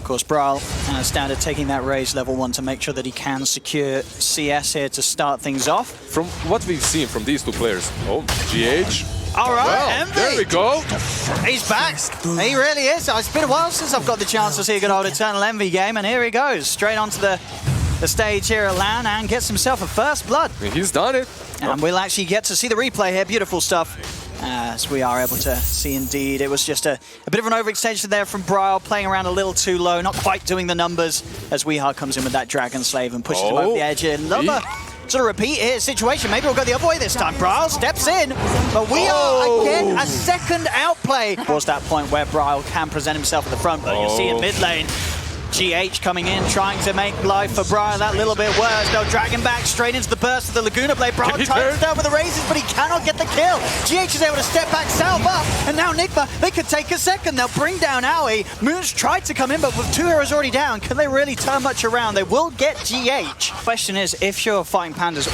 course, Brawl standard taking that raise level 1 to make sure that he can secure CS here to start things off. From what we've seen from these two players, GH. All right, well, Envy. there we go. He's back. He really is. It's been a while since I've got the chance to see a good old Eternal Envy game, and here he goes, straight onto the stage here at LAN and gets himself a first blood. He's done it. And we'll actually get to see the replay here. Beautiful stuff. As we are able to see indeed. It was just a bit of an overextension there from Brawl, playing around a little too low, not quite doing the numbers, as WeHa comes in with that Dragon Slave and pushes him over the edge here. Another sort of repeat here situation. Maybe we'll go the other way this time. Brawl steps in, but we are again a second outplay. Towards that point where Brawl can present himself at the front, but you see in mid lane, GH coming in, trying to make life for Brian that little bit worse. They'll drag him back straight into the burst of the Laguna Blade. Brian ties down with the raises, but he cannot get the kill. GH is able to step back, salve up, and now Nigma, they could take a second. They'll bring down Aoi. Moon's tried to come in, but with 2 heroes already down, can they really turn much around? They will get GH. Question is, if you're fighting Pandas,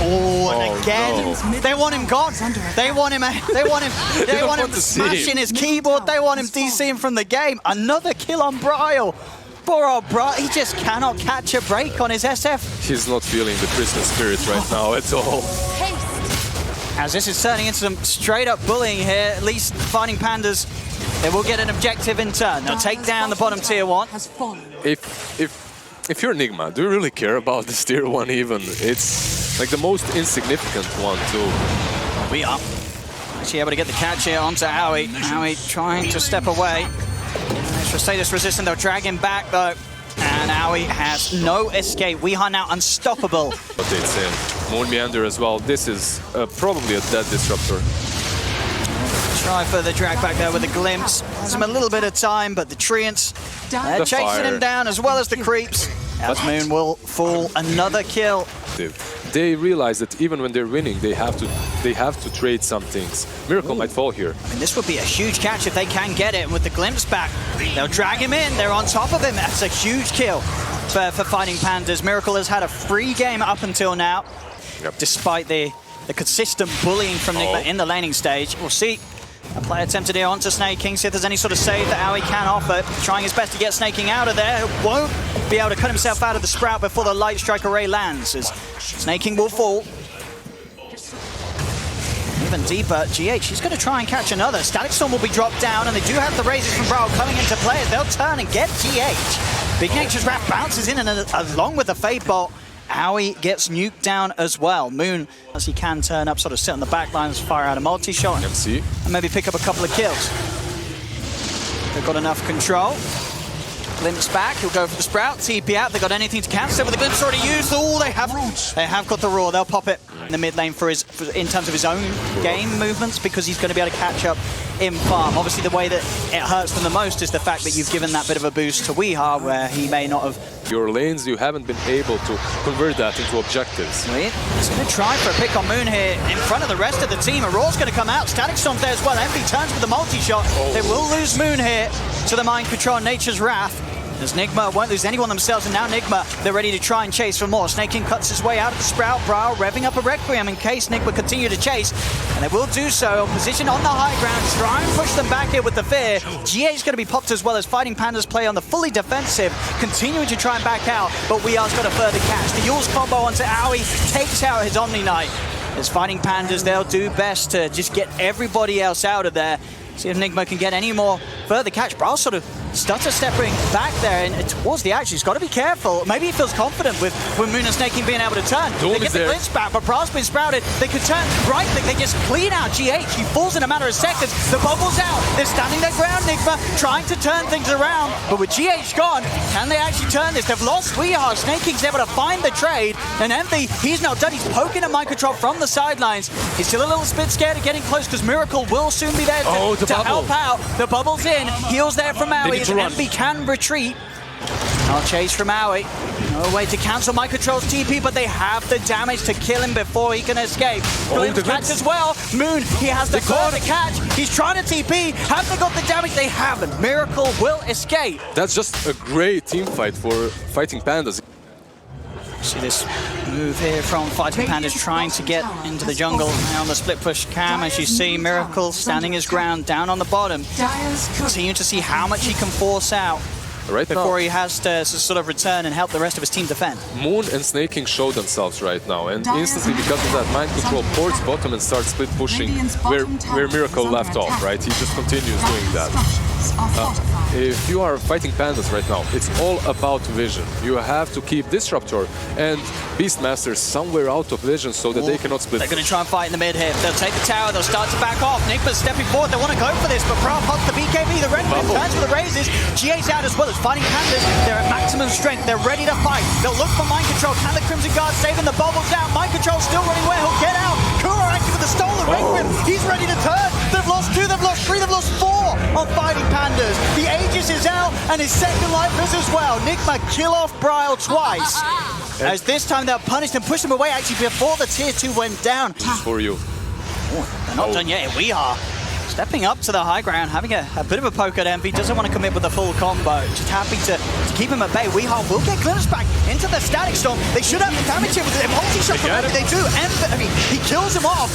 and again, they want him gone. They want him smashing his keyboard. They want him DCing from the game. Another kill on Brian. Poor old Bra, he just cannot catch a break on his SF. He's not feeling the Christmas spirit right now at all. As this is turning into some straight up bullying here, at least fighting Pandas, they will get an objective in turn. They'll take down the bottom tier 1. If you're Nigma, do you really care about this tier 1 even? It's like the most insignificant one too. We are actually able to get the catch here onto Aoi. Aoi trying to step away. Status resistant, they'll drag him back though. And Aoi has no escape. WeHa now unstoppable. But it's in. Moon Meander as well. This is probably a dead disruptor. Try for the drag back there with a glimpse. Gives him a little bit of time, but the Treants, they're chasing him down as well as the creeps. As Moon will fall another kill. They realize that even when they're winning, they have to trade some things. Miracle might fall here. And this would be a huge catch if they can get it. And with the glimpse back, they'll drag him in. They're on top of him. That's a huge kill for fighting Pandas. Miracle has had a free game up until now, despite the consistent bullying from Nigma in the laning stage. We'll see. A play attempted here onto Snaking, see if there's any sort of save that Aoi can offer. Trying his best to get Snaking out of there. Won't be able to cut himself out of the Sprout before the Light Strike array lands, as Snaking will fall. Even deeper, GH, he's going to try and catch another. Static Storm will be dropped down, and they do have the raises from Brawl coming into play. They'll turn and get GH. Big Nature's Wrath bounces in, and along with the Fade Bolt, Aoi gets nuked down as well. Moon, as he can turn up, sort of sit on the back lines, fire out a multi-shot, and maybe pick up a couple of kills. They've got enough control. Glimpse back, he'll go for the Sprout, TP out, they got anything to cancel with the Glimpse already used. Oh, they have got the Roar, they'll pop it in the mid lane in terms of his own game movements, because he's going to be able to catch up in farm. Obviously the way that it hurts them the most is the fact that you've given that bit of a boost to WeHa, where he may not have. Your lanes, you haven't been able to convert that into objectives. He's going to try for a pick on Moon here in front of the rest of the team. Aurora's going to come out, Static Storm's there as well. Envy turns with the multi-shot. They will lose Moon here to the Mind Control, Nature's Wrath. As Nigma won't lose anyone themselves, and now Nigma, they're ready to try and chase for more. Snaking cuts his way out of the Sprout. Brawl revving up a Requiem in case Nigma continue to chase, and they will do so. Position on the high ground, try and push them back here with the fear. GA is going to be popped as well as fighting Pandas play on the fully defensive, continuing to try and back out, but WeHa's got a further catch. The Yule's combo onto Aoi takes out his Omni Knight. As fighting Pandas, they'll do best to just get everybody else out of there. See if Nigma can get any more further catch. Brawl sort of stutter stepping back there and towards the action. He's got to be careful. Maybe he feels confident with Moon and Snaking being able to turn. They get the glitch back, but Brawl's been sprouted. They could turn right click. They just clean out GH. He falls in a matter of seconds. The bubble's out. They're standing their ground, Nigma, trying to turn things around. But with GH gone, can they actually turn this? They've lost WeHa. Snaking's able to find the trade. And Envy, he's not done. He's poking at Microtrol from the sidelines. He's still a little bit scared of getting close because Miracle will soon be there to help out. The bubble's in. Heals there from Aoi. Envy can retreat. I'll chase from Aoi. No way to cancel Microtrol's TP, but they have the damage to kill him before he can escape. Glimpse catch as well. Moon, he has the further catch. He's trying to TP. Have they got the damage? They haven't. Miracle will escape. That's just a great team fight for fighting Pandas. See this move here from fighting Pandas trying to get into the jungle. Now on the split push cam, as you see, Miracle standing his ground down on the bottom. Continue to see how much he can force out. Right now, before he has to sort of return and help the rest of his team defend. Moon and Snaking show themselves right now, and instantly because of that mind control ports bottom and starts split pushing where Miracle left off, right? He just continues doing that. If you are fighting Pandas right now, it's all about vision. You have to keep Disruptor and Beastmasters somewhere out of vision so that they cannot split. They're going to try and fight in the mid here. They'll take the tower, they'll start to back off. Nigma's stepping forward, they want to go for this, but Proud pops the BKB, the red win turns for the raises. GA's out as well as fighting Pandas. They're at maximum strength, they're ready to fight. They'll look for mind control. Can the Crimson Guard saving the bubbles out? Mind control still running where he'll get out. Kuro acting with the stolen red whip. He's ready to turn. They've lost 2, they've lost 3, they've lost 4 on fighting Pandas. The Aegis is out and his second life is as well. Nigma kill off Bryle twice. As this time they'll punish and push him away actually before the tier 2 went down. For you. They're not done yet. We are stepping up to the high ground, having a bit of a poke at Envy. Doesn't want to commit with the full combo. Just happy to keep him at bay. Weehaw will get glimpsed back into the Static Storm. They should have the damage here with their multi-shot from Envy. They do. Envy, he kills him off.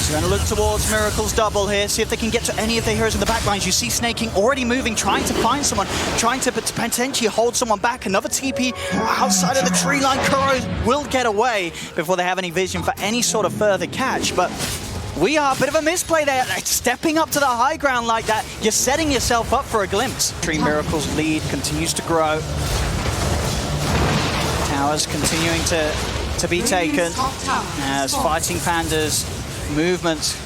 So going to look towards Miracle's double here, see if they can get to any of the heroes in the backlines. You see Snaking already moving, trying to find someone, trying to potentially hold someone back. Another TP outside of the tree line. Kuro will get away before they have any vision for any sort of further catch, but we are a bit of a misplay there. Stepping up to the high ground like that, you're setting yourself up for a glimpse. Miracle's lead continues to grow. Towers continuing to be taken as fighting Pandas' movement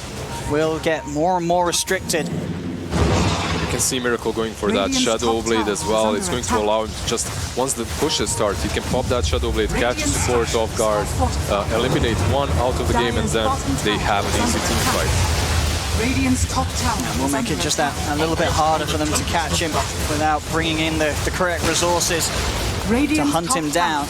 will get more and more restricted. You can see Miracle going for that Shadow Blade as well. It's going to allow him to just, once the pushes start, he can pop that Shadow Blade, catch support off guard, eliminate one out of the game, and then they have an easy team fight. Radiant's top tower. And we'll make it just that a little bit harder for them to catch him without bringing in the correct resources to hunt him down.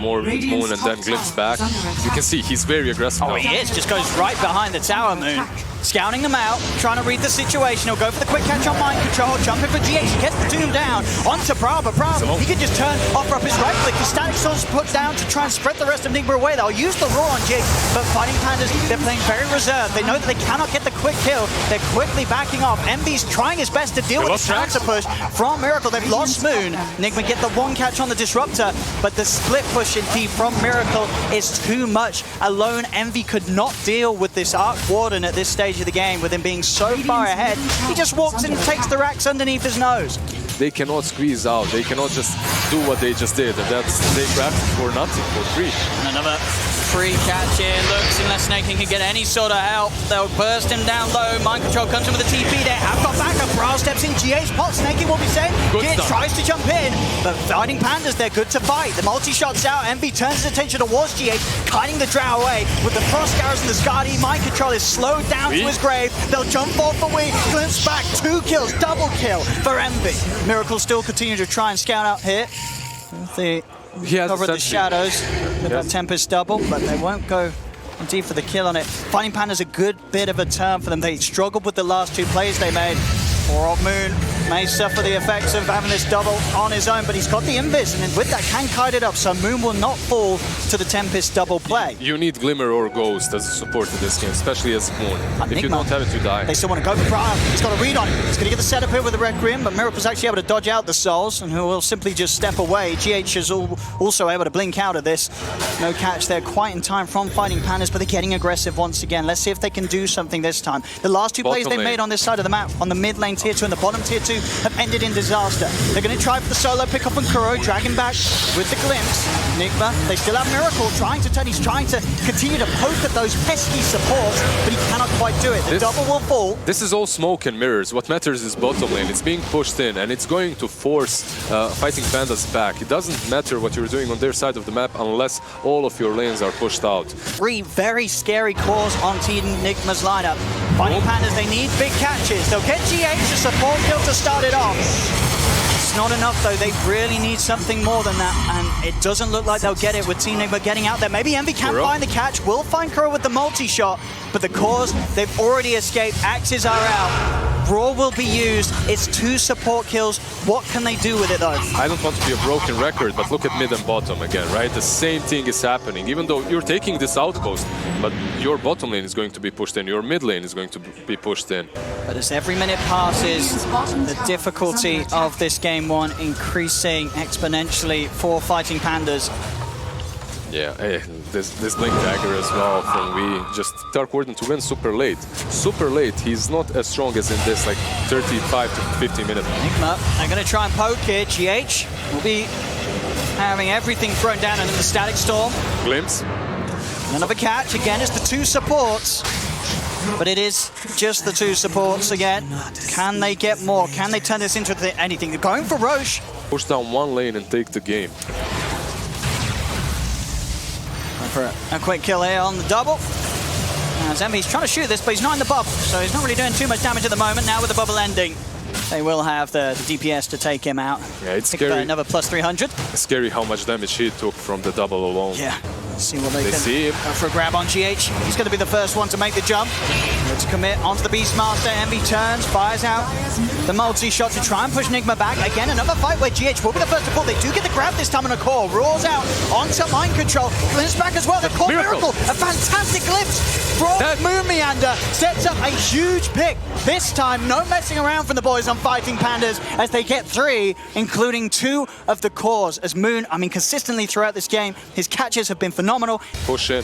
More Moon and then glimpse back. You can see he's very aggressive now. Oh, he is. Just goes right behind the tower, Moon. Scouting them out, trying to read the situation. He'll go for the quick catch on mind control, jumping for GH. He gets the Doom down onto Bryle, but Bryle, he can just turn, offer up his right click. The Static Storm's put down to try and spread the rest of Nigma away. They'll use the Roar on GH, but fighting Pandas, they're playing very reserved. They know that they cannot get the quick kill. They're quickly backing off. Envy's trying his best to deal with the counter push from Miracle. They've lost Moon. Nigma get the one catch on the Disruptor, but the split push indeed from Miracle is too much. Alone, Envy could not deal with this Arc Warden at this stage of the game, with him being so far ahead. He just walks in and takes the racks underneath his nose. They cannot squeeze out. They cannot just do what they just did, and that's they grabbed it for nothing, for free. And another free catch here. Looks, unless Snaking can get any sort of help, they'll burst him down low. Mind control comes in with a TP there. Have got backup. Bryle steps in. GH pot. Snaking will be safe. GH tries to jump in, but fighting Pandas, they're good to fight. The multi-shot's out. Envy turns his attention towards GH, kiting the Drow away. With the Frost Arrows and the Skadi, mind control is slowed down to his grave. They'll jump forward for Wee. Glimpse back. 2 kills. Double kill for Envy. Miracle still continue to try and scout out here. Cover the shadows with that Tempest double, but they won't go indeed for the kill on it. Fighting Panda's a good bit of a turn for them. They struggled with the last 2 plays they made. Poor old Moon may suffer the effects of having this double on his own, but he's got the Invis, and with that can kite it up, so Moon will not fall to the Tempest double play. You need Glimmer or Ghost as a support in this game, especially as Moon. If you don't have it, you die. They still want to go for Bryle. He's got a read on him. He's going to get the setup here with the Requiem, but Miracle's actually able to dodge out the Souls, and who will simply just step away. GH is also able to blink out of this. No catch there quite in time from fighting Pandas, but they're getting aggressive once again. Let's see if they can do something this time. The last 2 plays they made on this side of the map, on the mid lane tier 2 and the bottom tier 2, have ended in disaster. They're going to try for the solo pick up on Kuro, drag him back with the glimpse. Nigma, they still have Miracle trying to turn. He's trying to continue to poke at those pesky supports, but he cannot quite do it. The double will fall. This is all smoke and mirrors. What matters is bottom lane. It's being pushed in, and it's going to force fighting Pandas back. It doesn't matter what you're doing on their side of the map unless all of your lanes are pushed out. 3 very scary cores on Team Nigma's lineup. Fighting Pandas, they need big catches. They'll get GH a support kill to start it off. It's not enough though, they really need something more than that, and it doesn't look like they'll get it with Team Nigma getting out there. Maybe Envy can find the catch, will find Kuro with the multi-shot, but the cores, they've already escaped. Axes are out. Raw will be used. It's 2 support kills. What can they do with it, though? I don't want to be a broken record, but look at mid and bottom again, right? The same thing is happening. Even though you're taking this outpost, but your bottom lane is going to be pushed in, your mid lane is going to be pushed in. But as every minute passes, the difficulty of this game 1 increasing exponentially for Fighting Pandas. Yeah, this Blink Dagger as well from We. Just Dark Warden to win super late. Super late, he's not as strong as in this like 35 to 50 minute. Nigma, they're going to try and poke here. GH will be having everything thrown down into the Static Storm. Glimpse. Another catch, again, it's the 2 supports. But it is just the 2 supports again. Can they get more? Can they turn this into anything? They're going for Roche. Push down one lane and take the game. For a quick kill here on the double. Zemby's trying to shoot this, but he's not in the bubble, so he's not really doing too much damage at the moment. Now with the bubble ending, they will have the DPS to take him out. Yeah, it's Pick scary. Another plus 300. It's scary how much damage he took from the double alone. Yeah. Let's see what they can see him. go for a grab on GH. He's going to be the first one to make the jump. Let's commit onto the Beastmaster. Envy turns, fires out the multi-shot to try and push Nigma back. Again, another fight where GH will be the first to pull. They do get the grab this time on a core. Roars out onto Mind Control. Glimpse back as well. The core miracle. A fantastic glimpse from Moon Meander. Sets up a huge pick. This time, no messing around from the boys on Fighting Pandas as they get 3, including 2 of the cores. As Moon, I mean, consistently throughout this game, his catches have been phenomenal. Push in.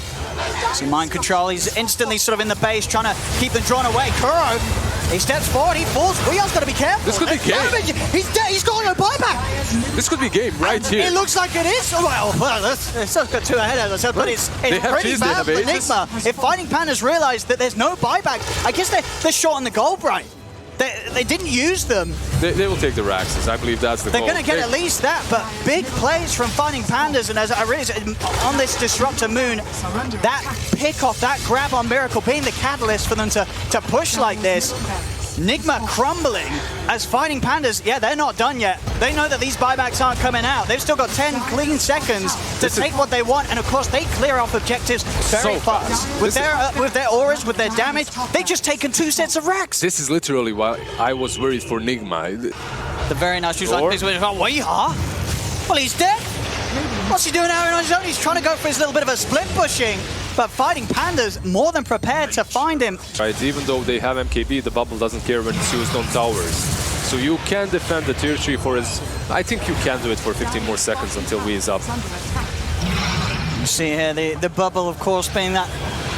See Mind Control, he's instantly sort of in the base trying to keep them drawn away. Kuro, he steps forward, he falls. Weon's got to be careful. This could be game. He's dead, he's got no buyback. This could be game right here. It looks like it is. Well, it's got 2 ahead, as I said, but it's pretty bad for Nigma. If Fighting Pandas realize that there's no buyback, I guess they're short on the gold, right? They didn't use them. They will take the Raxes. I believe that's the goal. They're going to get at least that, but big plays from Fighting Pandas, and as I really said, on this Disruptor Moon, that pick off, that grab on Miracle being the catalyst for them to push like this. Nigma crumbling as Fighting Pandas, yeah, they're not done yet. They know that these buybacks aren't coming out. They've still got 10 clean seconds to take what they want, and of course they clear off objectives very fast. With their auras, with their damage, they've just taken 2 sets of racks. This is literally why I was worried for Nigma. The very nice use like this with well, he's dead. What's he doing out on his own? He's trying to go for his little bit of a split pushing. But Fighting Pandas more than prepared to find him. Right, even though they have MKB, the bubble doesn't care when it's used on towers. So you can defend the tier 3 for his... I think you can do it for 15 more seconds until we is up. You see here the bubble, of course, being that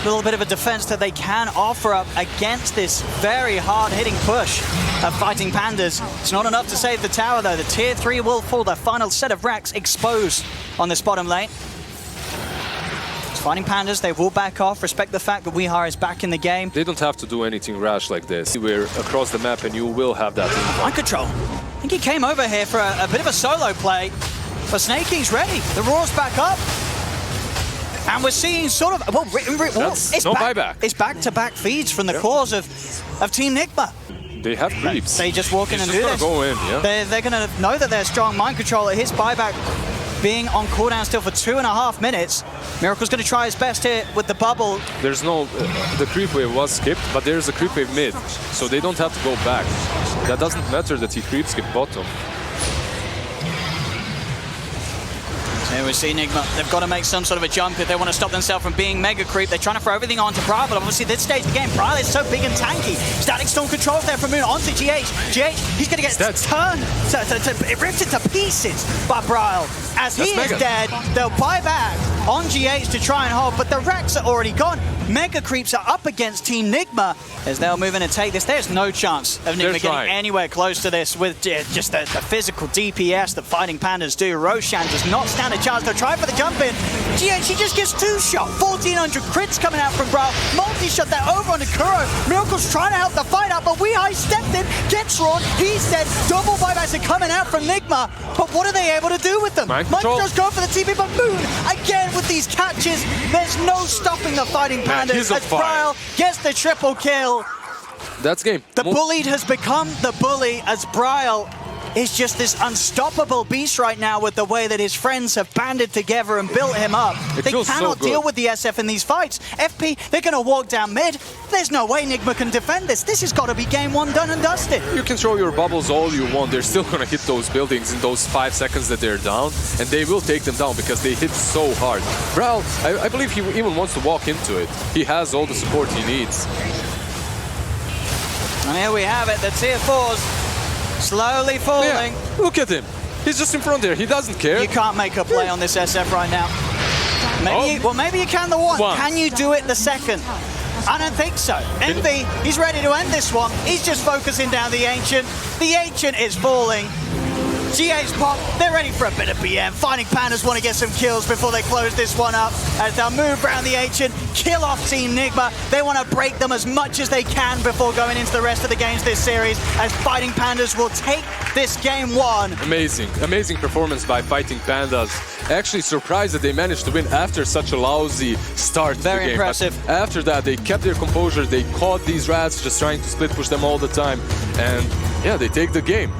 little bit of a defense that they can offer up against this very hard-hitting push of Fighting Pandas. It's not enough to save the tower, though. The tier 3 will fall. The final set of racks exposed on this bottom lane. Fighting Pandas, they will back off, respect the fact that WeHar is back in the game. They don't have to do anything rash like this. We're across the map and you will have that. Mind Control. I think he came over here for a bit of a solo play, but Snake King's ready. The Roar's back up. And we're seeing sort of, well, it's no buyback. It's back-to-back feeds from the cores of Team Nigma. They have creeps. They just walk in and do this. Go in, yeah. They're going to know that they're strong. Mind Control at his buyback being on cooldown still for 2.5 minutes. Miracle's going to try his best here with the bubble. There's no... the creep wave was skipped, but there's a creep wave mid, so they don't have to go back. That doesn't matter that he creep skipped bottom. Here we see Nigma. They've got to make some sort of a jump if they want to stop themselves from being mega creep. They're trying to throw everything onto Bryle, but obviously this stage of the game, Bryle is so big and tanky. Static Storm controls there from Moon onto GH. GH, he's going to get turned, ripped into pieces by Bryle. As he is dead, they'll buy back on GH to try and hold, but the racks are already gone. Mega creeps are up against Team Nigma as they'll move in and take this. There's no chance of Nigma getting anywhere close to this with just the physical DPS that Fighting Pandas do. Roshan does not stand a chance. They'll try for the jump in. GH, he just gets 2-shot. 1,400 crits coming out from Bryle. Multi-shot that over onto Kuro. Miracle's trying to help the fight out, but WeHar stepped in, gets Rawn. He's dead. Double buybacks are coming out from Nigma, but what are they able to do with them? Mind Control's going for the TP, but Moon, again with these catches, there's no stopping the Fighting Pandas as Bryle gets the triple kill. That's game. The bullied has become the bully as Bryle is just this unstoppable beast right now with the way that his friends have banded together and built him up. It They feels so cannot good. deal with the SF in these fights. FP, they're going to walk down mid. There's no way Nigma can defend this. This has got to be game one done and dusted. You can throw your bubbles all you want, they're still gonna hit those buildings in those 5 seconds that they're down, and they will take them down because they hit so hard. Brawl, I believe he even wants to walk into it. He has all the support he needs. And here we have it, the tier 4s slowly falling. Yeah, look at him. He's just in front there. He doesn't care. You can't make a play on this SF right now. Maybe you can the one. Can you do it the second? I don't think so. Envy, he's ready to end this one. He's just focusing down the Ancient. The Ancient is falling. GA's pop, they're ready for a bit of BM. Fighting Pandas want to get some kills before they close this one up. As they'll move around the Ancient, kill off Team Nigma. They want to break them as much as they can before going into the rest of the games this series, as Fighting Pandas will take this game one. Amazing, amazing performance by Fighting Pandas. Actually surprised that they managed to win after such a lousy start to the game. Very impressive. But after that, they kept their composure. They caught these rats, just trying to split push them all the time. And yeah, they take the game.